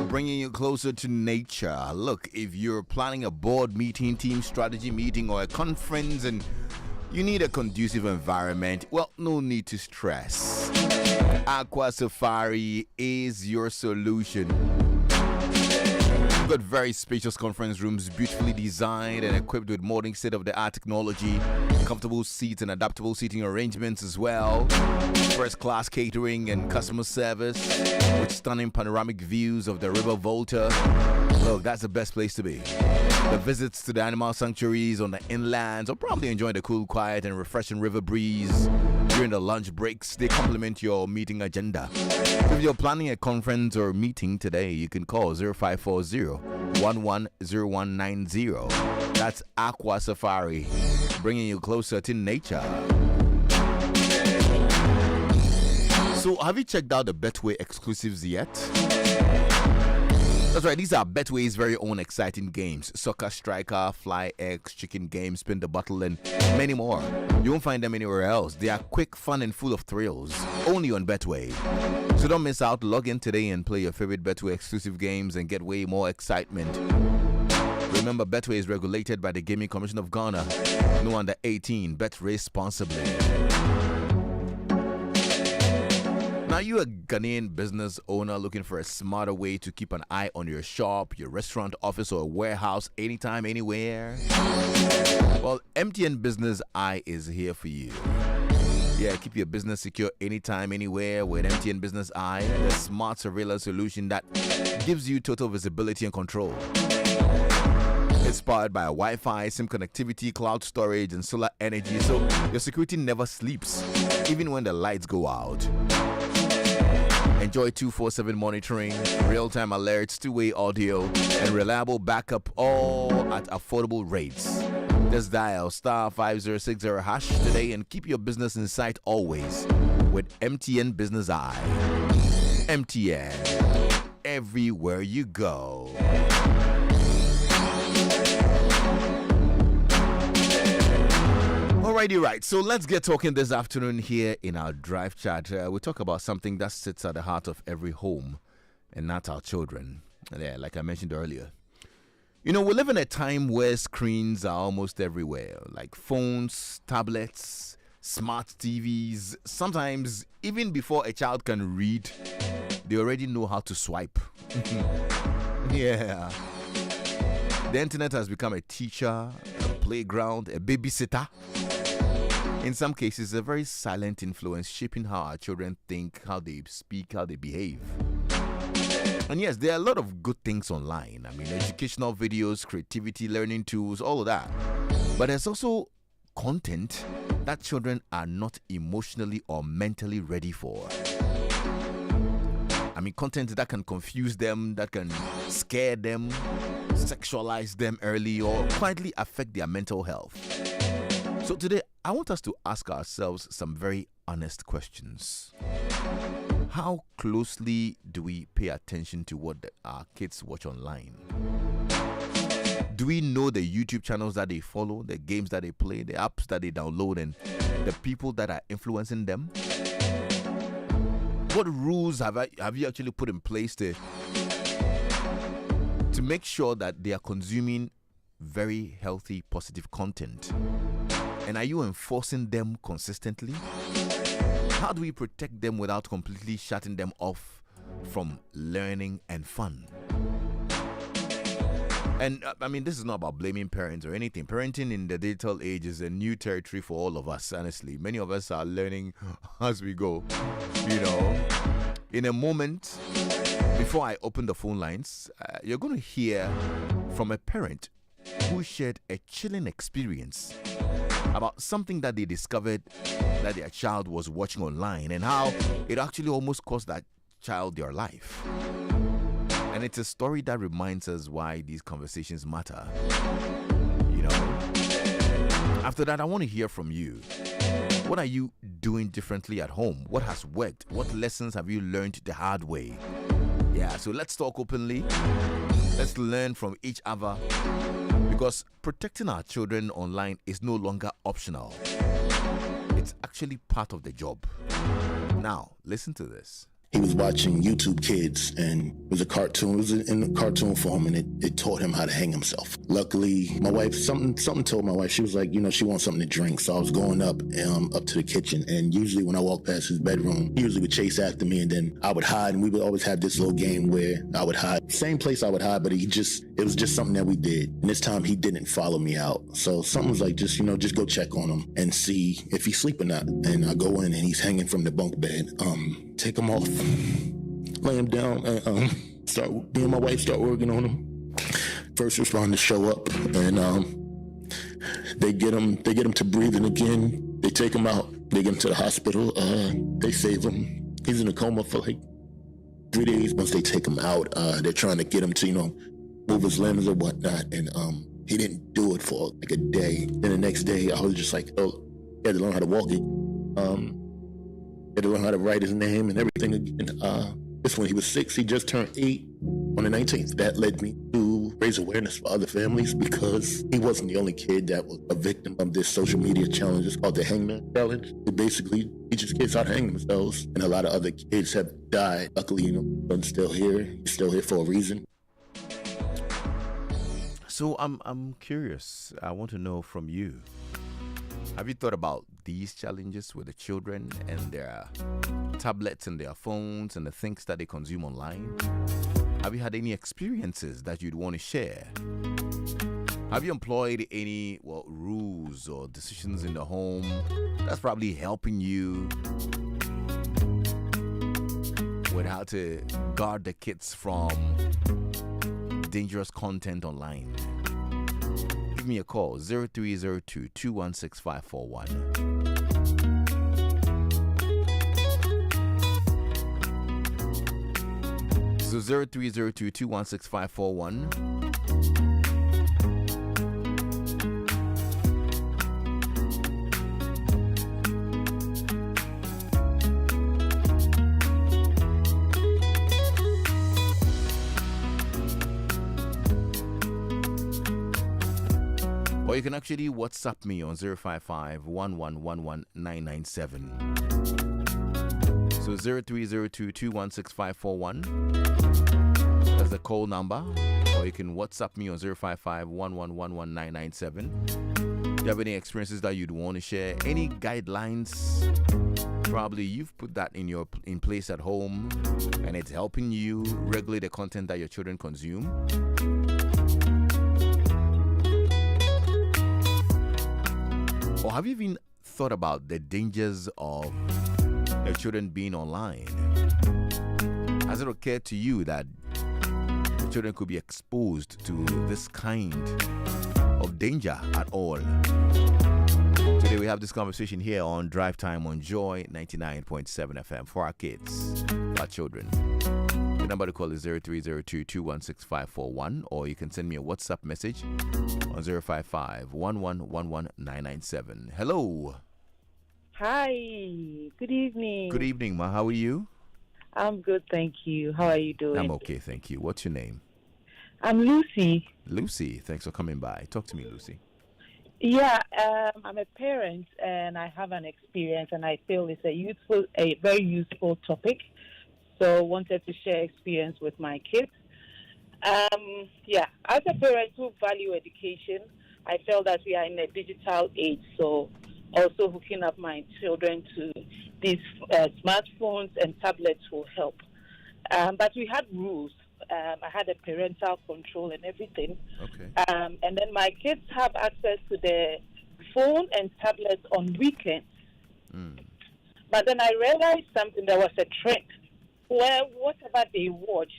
bringing you closer to nature. Look, if you're planning a board meeting, team strategy meeting, or a conference and you need a conducive environment, well, no need to stress. Aqua Safari is your solution. We've got very spacious conference rooms, beautifully designed and equipped with modern state-of-the-art technology, comfortable seats and adaptable seating arrangements as well, first-class catering and customer service with stunning panoramic views of the River Volta. Look, that's the best place to be. The visits to the animal sanctuaries on the inlands, or probably enjoying the cool, quiet and refreshing river breeze during the lunch breaks, they complement your meeting agenda. If you're planning a conference or meeting today, you can call 0540-110190. That's Aqua Safari, bringing you closer to nature. So, have you checked out the Betway exclusives yet? That's right, these are Betway's very own exciting games. Soccer Striker, Fly X, Chicken Game, Spin the Bottle, and many more. You won't find them anywhere else. They are quick, fun, and full of thrills. Only on Betway. So don't miss out. Log in today and play your favorite Betway exclusive games and get way more excitement. Remember, Betway is regulated by the Gaming Commission of Ghana. No under 18. Bet responsibly. Now, you a Ghanaian business owner looking for a smarter way to keep an eye on your shop, your restaurant, office, or warehouse anytime, anywhere? Well, MTN Business Eye is here for you. Yeah, keep your business secure anytime, anywhere with MTN Business Eye, the smart surveillance solution that gives you total visibility and control. It's powered by Wi-Fi, SIM connectivity, cloud storage, and solar energy, so your security never sleeps, even when the lights go out. Enjoy 24/7 monitoring, real-time alerts, two-way audio, and reliable backup, all at affordable rates. Just dial *5060# today and keep your business in sight always with MTN Business Eye. MTN, everywhere you go. Alrighty, right. So let's get talking this afternoon here in our drive chat. We talk about something that sits at the heart of every home, and that's our children. Yeah, like I mentioned earlier. You know, we live in a time where screens are almost everywhere, like phones, tablets, smart TVs. Sometimes, even before a child can read, they already know how to swipe. Yeah. The internet has become a teacher, a playground, a babysitter. In some cases, a very silent influence shaping how our children think, how they speak, how they behave. And yes, there are a lot of good things online. I mean, educational videos, creativity, learning tools, all of that. But there's also content that children are not emotionally or mentally ready for. I mean, content that can confuse them, that can scare them, sexualize them early, or quietly affect their mental health. So today, I want us to ask ourselves some very honest questions. How closely do we pay attention to what our kids watch online? Do we know the YouTube channels that they follow, the games that they play, the apps that they download, and the people that are influencing them? What rules have you actually put in place to make sure that they are consuming very healthy, positive content? And are you enforcing them consistently? How do we protect them without completely shutting them off from learning and fun? And I mean, this is not about blaming parents or anything. Parenting in the digital age is a new territory for all of us, honestly. Many of us are learning as we go. You know, in a moment, before I open the phone lines, you're going to hear from a parent who shared a chilling experience about something that they discovered that their child was watching online and how it actually almost cost that child their life. And it's a story that reminds us why these conversations matter. You know? After that, I want to hear from you. What are you doing differently at home? What has worked? What lessons have you learned the hard way? Yeah, so let's talk openly. Let's learn from each other. Because protecting our children online is no longer optional. It's actually part of the job. Now, listen to this. he was watching YouTube Kids, and it was a cartoon. It was in a cartoon form, and it taught him how to hang himself. Luckily, my wife, something told my wife. She was like, she wants something to drink. So I was going up to the kitchen, and usually when I walked past his bedroom, he usually would chase after me, and then I would hide, and we would always have this little game where I would hide. Same place I would hide, but it was just something that we did. And this time he didn't follow me out. So something was like, just go check on him and see if he's sleeping or not. And I go in, and he's hanging from the bunk bed. Take him off, lay him down, and me and my wife start working on him. First responders show up, and they get him to breathing again. They take him out, they get him to the hospital. They save him. He's in a coma for like 3 days. Once they take him out, they're trying to get him to move his limbs or whatnot, and he didn't do it for like a day. Then the next day, I was just like, oh, he had to learn how to walk it. He had to learn how to write his name and everything again. This when he was 6, he just turned 8 on the 19th. That led me to raise awareness for other families, because he wasn't the only kid that was a victim of this social media challenge. It's called the Hangman Challenge. It basically teaches kids how to hang themselves, and a lot of other kids have died. Luckily, Don's still here. He's still here for a reason. So I'm curious. I want to know from you. Have you thought about these challenges with the children and their tablets and their phones and the things that they consume online? Have you had any experiences that you'd want to share? Have you employed any rules or decisions in the home that's probably helping you with how to guard the kids from dangerous content online? Give me a call, 0302-216-541. So 0302-216-541. Or you can actually WhatsApp me on 055-111-11997. So 0302-216-541. That's the call number. Or you can WhatsApp me on 055-111-11997. Do you have any experiences that you'd want to share? Any guidelines? Probably you've put that in place at home, and it's helping you regulate the content that your children consume. Or have you even thought about the dangers of your children being online? Has it occurred to you that your children could be exposed to this kind of danger at all? Today we have this conversation here on Drive Time on Joy 99.7 FM for our kids, for our children. The number to call is 0302-216-541, or you can send me a WhatsApp message on 055-111-11997. Hello. Hi. Good evening. Good evening, Ma. How are you? I'm good, thank you. How are you doing? I'm okay, thank you. What's your name? I'm Lucy. Lucy, thanks for coming by. Talk to me, Lucy. Yeah, I'm a parent, and I have an experience, and I feel it's a very useful topic. So wanted to share experience with my kids. As a parent who value education, I felt that we are in a digital age, so also hooking up my children to these smartphones and tablets will help. But we had rules. I had a parental control and everything. Okay. And then my kids have access to the phone and tablets on weekends. But then I realized something. There was a trend where whatever they watch,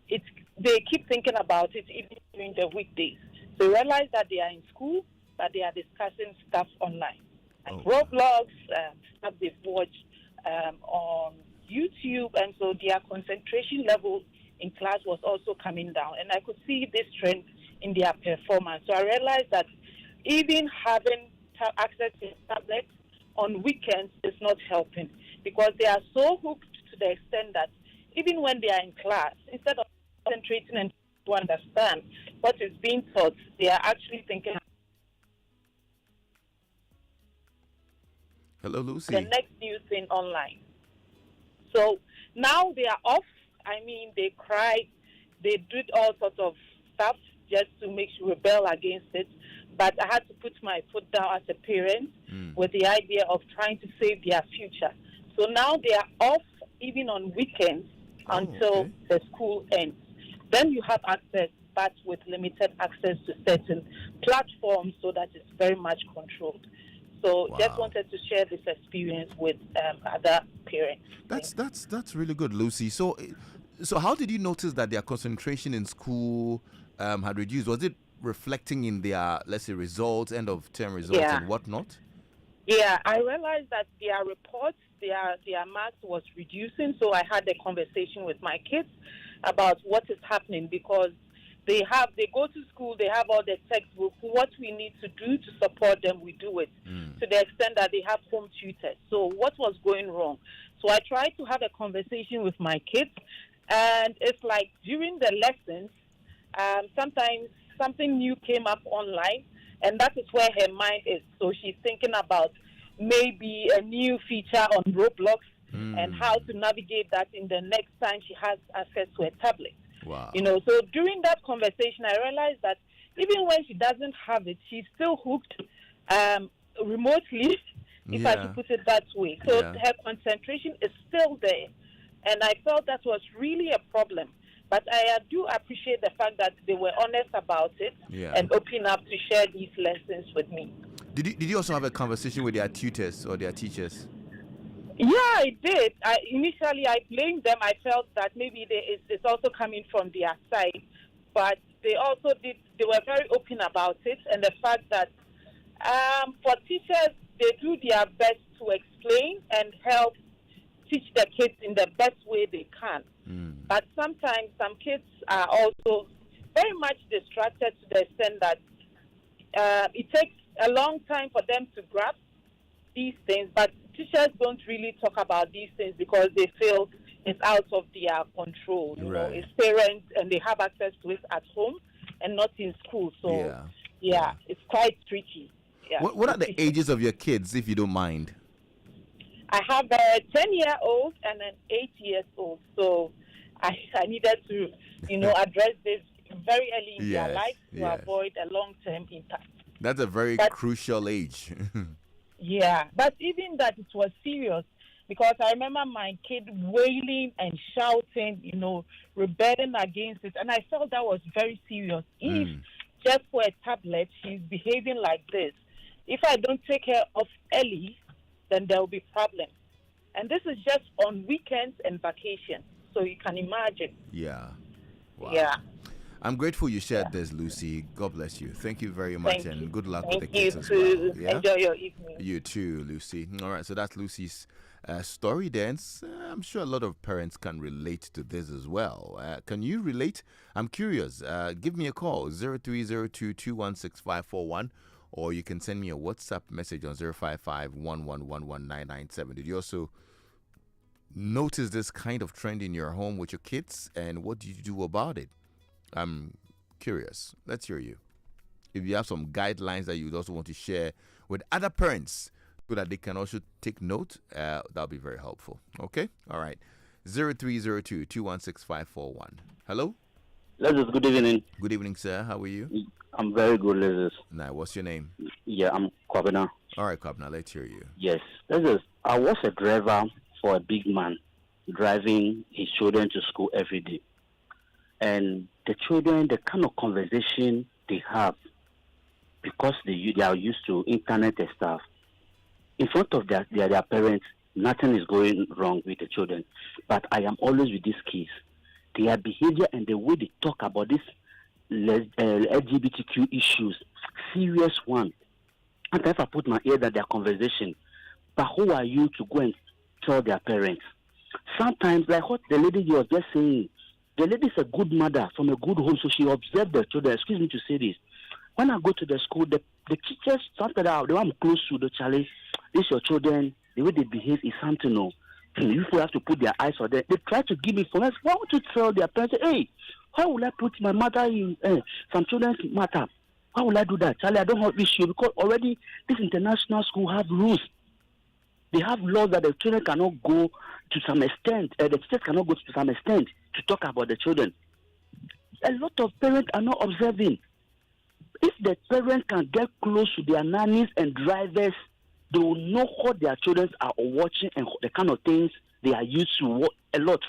they keep thinking about it even during the weekdays. So you realize that they are in school, but they are discussing stuff online. Like Roblox, stuff they've watched on YouTube, and so their concentration level in class was also coming down. And I could see this trend in their performance. So I realized that even having access to tablets on weekends is not helping, because they are so hooked to the extent that even when they are in class, instead of concentrating and to understand what is being taught, they are actually thinking Hello, Lucy. the next new thing online. So now they are off. I mean, they cried, they did all sorts of stuff just to make sure rebel against it. But I had to put my foot down as a parent with the idea of trying to save their future. So now they are off even on weekends until the school ends. Then you have access, but with limited access to certain platforms, so that it's very much controlled. So just wanted to share this experience with other parents. That's really good, Lucy. So how did you notice that their concentration in school had reduced? Was it reflecting in their, let's say, results, end of term results and whatnot? Yeah, I realized that their reports, their marks was reducing. So I had a conversation with my kids about what is happening, because they go to school, they have all the textbooks. What we need to do to support them, we do it to the extent that they have home tutors. So what was going wrong? So I tried to have a conversation with my kids, and it's like during the lessons, sometimes something new came up online, and that is where her mind is. So she's thinking about maybe a new feature on Roblox and how to navigate that in the next time she has access to a tablet. Wow. So during that conversation, I realized that even when she doesn't have it, she's still hooked remotely, if I should put it that way. So her concentration is still there. And I felt that was really a problem. But I do appreciate the fact that they were honest about it and open up to share these lessons with me. Did you also have a conversation with their tutors or their teachers? Yeah, I did. Initially, I blamed them. I felt that maybe it's also coming from their side. But they also did. They were very open about it. And the fact that for teachers, they do their best to explain and help teach the kids in the best way they can. But sometimes some kids are also very much distracted to the extent that it takes a long time for them to grasp these things. But teachers don't really talk about these things because they feel it's out of their control. You know, it's parents and they have access to it at home and not in school. So, it's quite tricky. Yeah. What are the ages of your kids, if you don't mind? I have a 10-year-old and an 8-year-old. So I needed to, address this very early in their life to avoid a long-term impact. That's a very crucial age. Yeah, but even that, it was serious, because I remember my kid wailing and shouting, rebelling against it, and I felt that was very serious. If just for a tablet she's behaving like this, if I don't take her off early, then there will be problems. And this is just on weekends and vacations, so you can imagine. Yeah. Wow. Yeah. I'm grateful you shared this, Lucy. God bless you. Thank you very much, and good luck with the kids as well. Yeah? Enjoy your evening. You too, Lucy. All right, so that's Lucy's story then. I'm sure a lot of parents can relate to this as well. Can you relate? I'm curious. Give me a call, 0302-216-541, or you can send me a WhatsApp message on 055-111-1997. Did you also notice this kind of trend in your home with your kids, and what did you do about it? I'm curious. Let's hear you. If you have some guidelines that you'd also want to share with other parents so that they can also take note, that'll be very helpful. Okay? All right. 0302-216-541. Hello? Lexis, good evening. Good evening, sir. How are you? I'm very good, Lexis. Now, what's your name? Yeah, I'm Kwabena. All right, Kwabena, let's hear you. Yes. Lexis, I was a driver for a big man driving his children to school every day. And the children, the kind of conversation they have, because they are used to internet and stuff, in front of their parents, nothing is going wrong with the children. But I am always with these kids. Their behavior and the way they talk about this LGBTQ issues, serious one. And if I put my ear at their conversation, but who are you to go and tell their parents? Sometimes, like what the lady was just saying, the lady is a good mother from a good home, so she observed the children. Excuse me to say this. When I go to the school, the teachers, something that the one I'm close to, the challenge, these your children, the way they behave is something new. You have to put their eyes on them. They try to give me information. Why would you tell their parents, hey, how will I put my mother in some children's matter? How will I do that? Charlie, I don't have issue because already this international school have rules. They have laws that the children cannot go to some extent, the teachers cannot go to some extent to talk about the children. A lot of parents are not observing. If the parents can get close to their nannies and drivers, they will know what their children are watching and the kind of things they are used to watch a lot.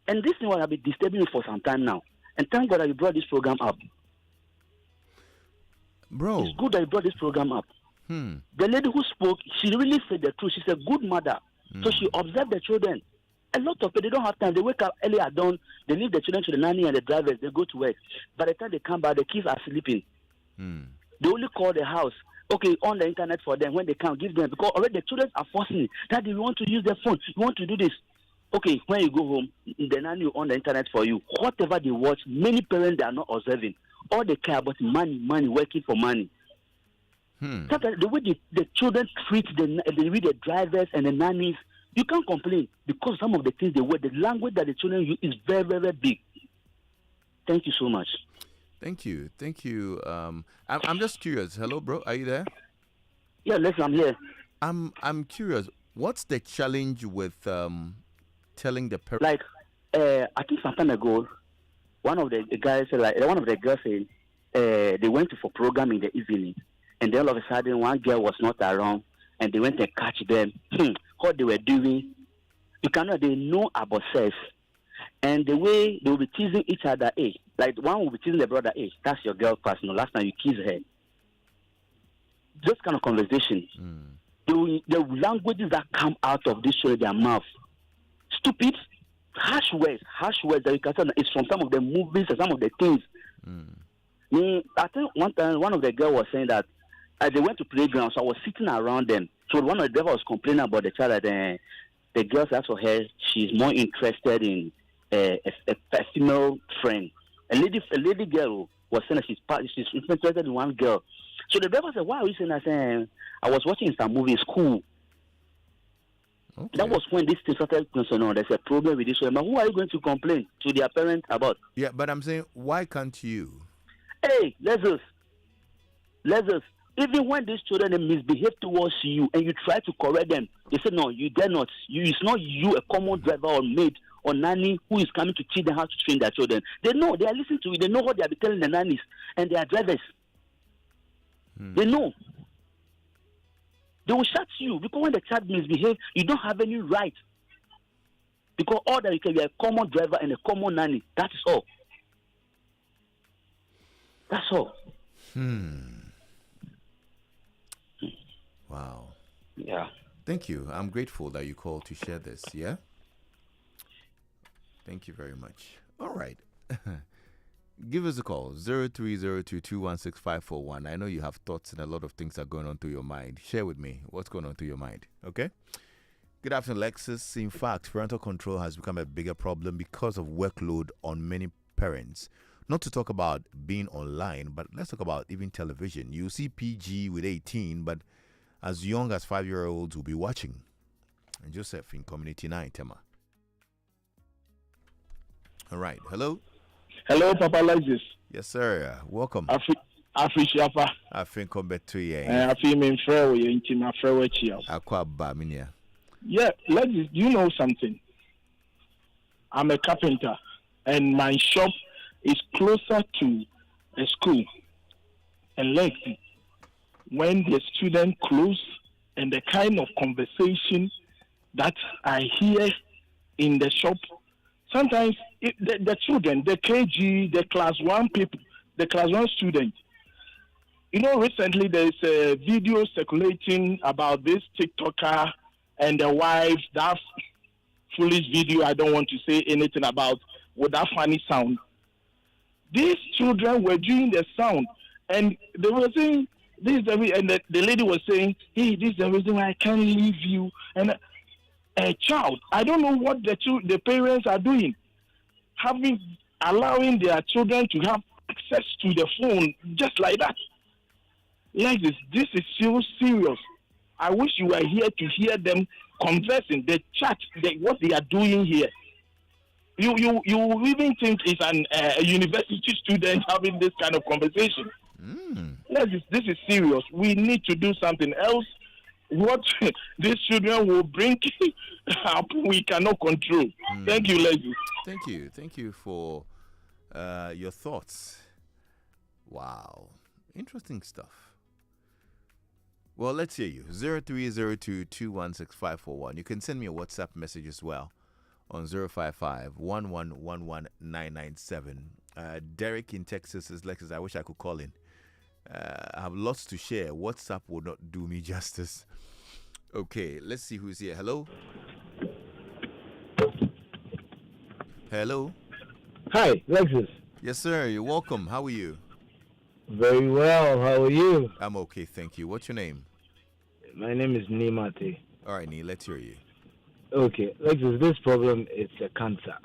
And this is what I've been disturbing me for some time now. And thank God that you brought this program up. Bro. It's good that you brought this program up. The lady who spoke, she really said the truth. She's a good mother. So she observed the children. A lot of people, they don't have time. They wake up early at dawn. They leave the children to the nanny and the drivers. They go to work. By the time they come back, the kids are sleeping. They only call the house. Okay, on the internet for them. When they come, give them. Because already the children are forcing it. Daddy, we want to use their phone. We want to do this. Okay, when you go home, the nanny will on the internet for you. Whatever they watch, many parents, they are not observing. All they care about is money, working for money. Sometimes the way the children treat the drivers and the nannies, you can't complain because some of the things they wear, the language that the children use is very, very, very big. Thank you so much. Thank you. I'm just curious. Hello, bro. Are you there? Yeah, listen, I'm here. I'm curious. What's the challenge with telling the parents? Like, I think some time ago, one of the guys said, like, one of the girls said, they went for program in the evening, and then all of a sudden one girl was not around, and they went and catch them. What they were doing, they know about sex, and the way they will be teasing each other, like one will be teasing the brother, that's your girl class, last time you kissed her. This kind of conversation, the languages that come out of this show, their mouth, stupid, harsh words that you can tell it's from some of the movies and some of the things. I think one time one of the girls was saying that they went to playground, so I was sitting around them. So one of the drivers was complaining about the child that the girl asked for her, she's more interested in a female friend. A lady girl was saying that she's interested in one girl. So the driver said, why are you saying that? Saying, I was watching some movie, school. Okay. That was when this thing started concerning. There's a problem with this one. But who are you going to complain to their parents about? Yeah, but I'm saying, why can't you? Hey, Lexis. Even when these children misbehave towards you and you try to correct them, they say, no, you dare not. It's not you, a common driver or maid or nanny who is coming to teach them how to train their children. They know. They are listening to it. They know what they are telling the nannies and their drivers. They know. They will shut you because when the child misbehaves, you don't have any right. Because all that you can be a common driver and a common nanny. That is all. That's all. Wow. Yeah. Thank you. I'm grateful that you called to share this. Yeah. Thank you very much. All right. Give us a call, 0302216541. I know you have thoughts and a lot of things are going on through your mind. Share with me what's going on through your mind, okay? Good afternoon, Lexis. In fact, parental control has become a bigger problem because of workload on many parents. Not to talk about being online, but let's talk about even television. You see PG with 18, but as young as 5-year-olds will be watching. And Joseph in Community 9, Tema. All right. Hello. Hello, Papa Lexis. Yes, sir. Welcome. Afishiapa. I think come back to you. I feel me in fair way into my fair way here. Yeah, Lexis, do you know something? I'm a carpenter, and my shop is closer to a school. And Lexis, when the student close and the kind of conversation that I hear in the shop, sometimes the children, the KG, the class 1 people, the class 1 students, recently there's a video circulating about this TikToker and the wife, that foolish video I don't want to say anything about, with that funny sound. These children were doing the sound, and they were saying, this is the reason, and the lady was saying, hey, this is the reason why I can't leave you. And a child, I don't know what the parents are doing, allowing their children to have access to the phone just like that. Like this is so serious. I wish you were here to hear them conversing, the chat, what they are doing here. You even think it's a university student having this kind of conversation. This is serious. We need to do something else. what these children will bring up, we cannot control. Thank you, ladies. Thank you for your thoughts. Wow, interesting stuff. Well, let's hear you. 0302216541. You can send me a WhatsApp message as well on 055-1111-997. Derek in Texas says, Lexis, I wish I could call in. I have lots to share. WhatsApp will not do me justice. Okay, let's see who's here. Hello? Hello? Hi, Lexis. Yes, sir. You're welcome. How are you? Very well. How are you? I'm okay, thank you. What's your name? My name is Nimate. All right, Nee, let's hear you. Okay, Lexis, this problem is a cancer.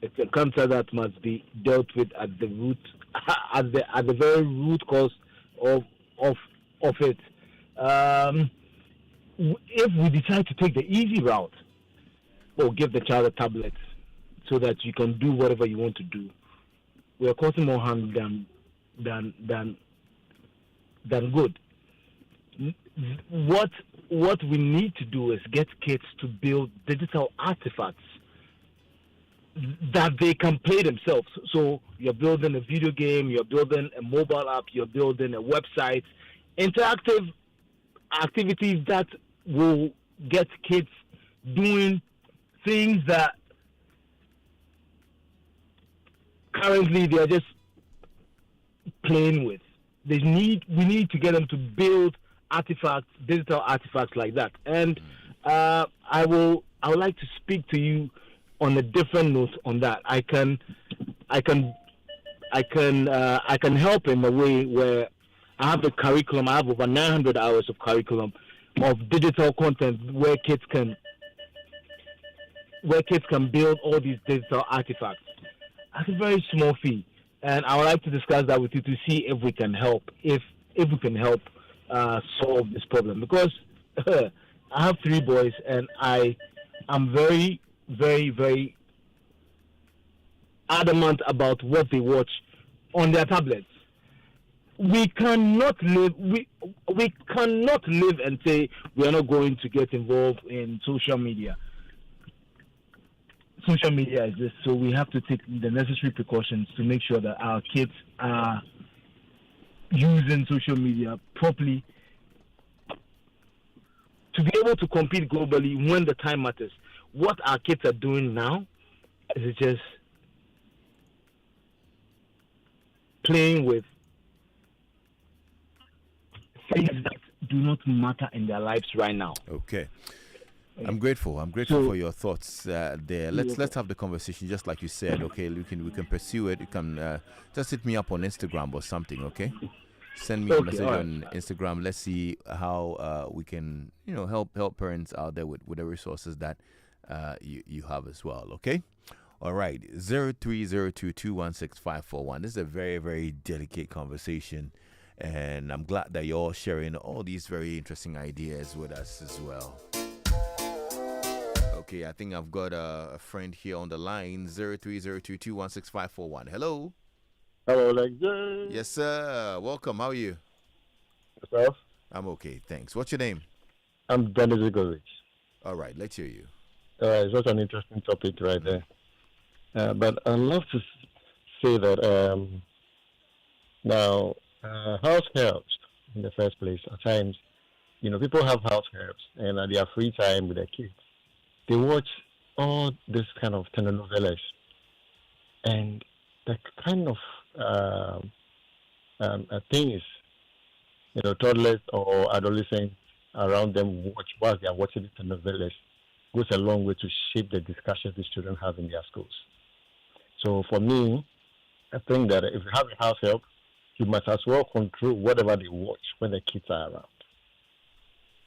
It's a cancer that must be dealt with at the root, at the very root cause of it. If we decide to take the easy route, or give the child a tablet so that you can do whatever you want to do, we are causing more harm than good. What we need to do is get kids to build digital artifacts that they can play themselves. So you're building a video game, you're building a mobile app, you're building a website, interactive activities that will get kids doing things that currently they are just playing with. We need to get them to build artifacts, digital artifacts like that. And I would like to speak to you on a different note on that. I can help in a way where I have the curriculum. I have over 900 hours of curriculum of digital content where kids can build all these digital artifacts at a very small fee. And I would like to discuss that with you to see if we can help, if we can help solve this problem. Because I have 3 boys, and I am very, very, very adamant about what they watch on their tablets. We cannot live and say we are not going to get involved in social media. Social media is this, so we have to take the necessary precautions to make sure that our kids are using social media properly to be able to compete globally when the time matters. What our kids are doing now is just playing with things that do not matter in their lives right now. Okay. I'm grateful. For your thoughts there. Let's have the conversation just like you said. Okay, we can pursue it. You can just hit me up on Instagram or something. Okay, send me a message on Instagram. Let's see how we can help parents out there with the resources that you have as well. Okay. All right. 0302216541. This is a very, very delicate conversation, and I'm glad that you're all sharing all these very interesting ideas with us as well. Okay, I think I've got a friend here on the line, 0302216541. Hello. Hello, Lexis. Yes, sir. Welcome. How are you? Yourself? I'm okay, thanks. What's your name? I'm Dennis Zigovic. All right, let's hear you. It's such an interesting topic right there. But I'd love to say that now, house helps in the first place. At times, people have house helps, and at their free time with their kids, they watch all this kind of telenovelas, and the kind of things, toddlers or adolescents around them watch while they are watching the telenovelas goes a long way to shape the discussions these children have in their schools. So for me, I think that if you have a house help, you must as well control whatever they watch when the kids are around.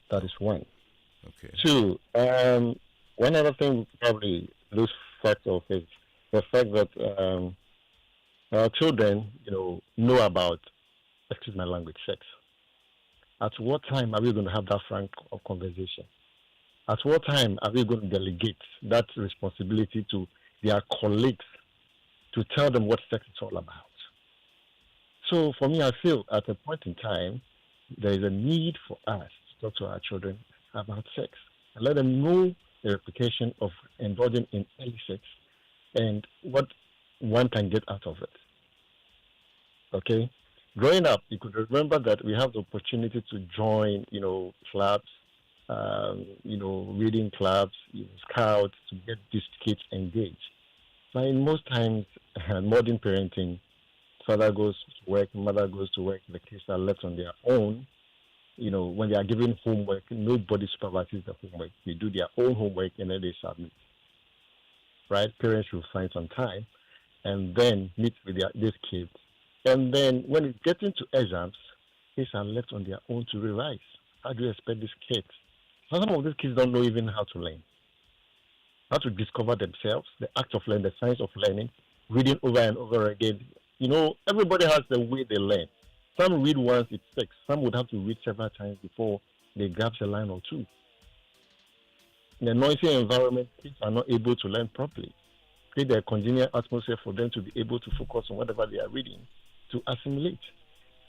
That is one. Okay. 2, one other thing probably lose fact of is the fact that our children, know about, excuse my language, sex. At what time are we going to have that frank of conversation? At what time are we going to delegate that responsibility to their colleagues to tell them what sex is all about? So for me, I feel at a point in time, there is a need for us talk to our children about sex and let them know the repercussion of indulging in early sex and what one can get out of it. Okay? Growing up, you could remember that we have the opportunity to join, clubs, reading clubs, scouts, to get these kids engaged. But in most times, modern parenting, father goes to work, mother goes to work, the kids are left on their own. When they are given homework, nobody supervises the homework. They do their own homework and then they submit. Right? Parents will find some time and then meet with these kids. And then when it gets into exams, kids are left on their own to revise. How do you expect these kids? Some of these kids don't know even how to learn, how to discover themselves, the act of learning, the science of learning, reading over and over again. Everybody has the way they learn. Some read once, it sticks. Some would have to read several times before they grasp a line or two. In a noisy environment, kids are not able to learn properly. Create a congenial atmosphere for them to be able to focus on whatever they are reading, to assimilate.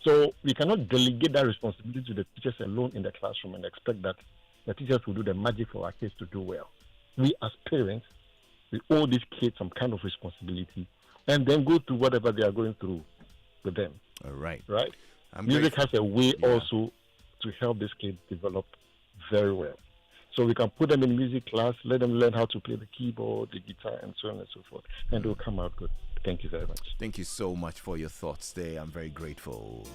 So we cannot delegate that responsibility to the teachers alone in the classroom and expect that the teachers will do the magic for our kids to do well. We as parents, we owe these kids some kind of responsibility and then go through whatever they are going through with them. All right. Right? Music has a way also to help these kids develop very well. So we can put them in music class, let them learn how to play the keyboard, the guitar, and so on and so forth. And they'll come out good. Thank you very much. Thank you so much for your thoughts there. I'm very grateful.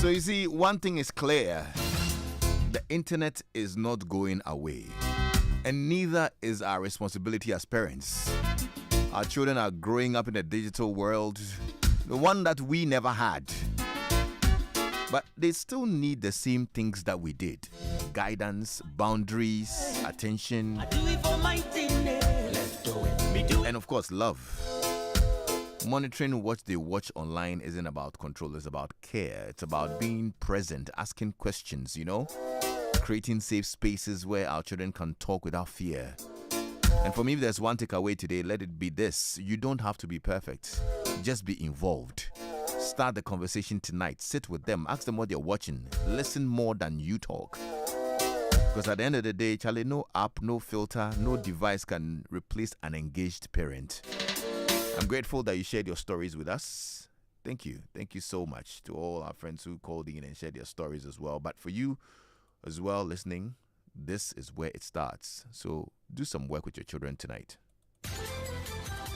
So you see, one thing is clear. The internet is not going away. And neither is our responsibility as parents. Our children are growing up in a digital world, the one that we never had. But they still need the same things that we did. Guidance, boundaries, attention, and of course, love. Monitoring what they watch online isn't about control, it's about care. It's about being present, asking questions, creating safe spaces where our children can talk without fear. And for me, if there's one takeaway today, let it be this. You don't have to be perfect. Just be involved. Start the conversation tonight. Sit with them. Ask them what they're watching. Listen more than you talk. Because at the end of the day, Charlie, no app, no filter, no device can replace an engaged parent. I'm grateful that you shared your stories with us. Thank you. Thank you so much to all our friends who called in and shared their stories as well. But for you as well listening, this is where it starts. So do some work with your children tonight.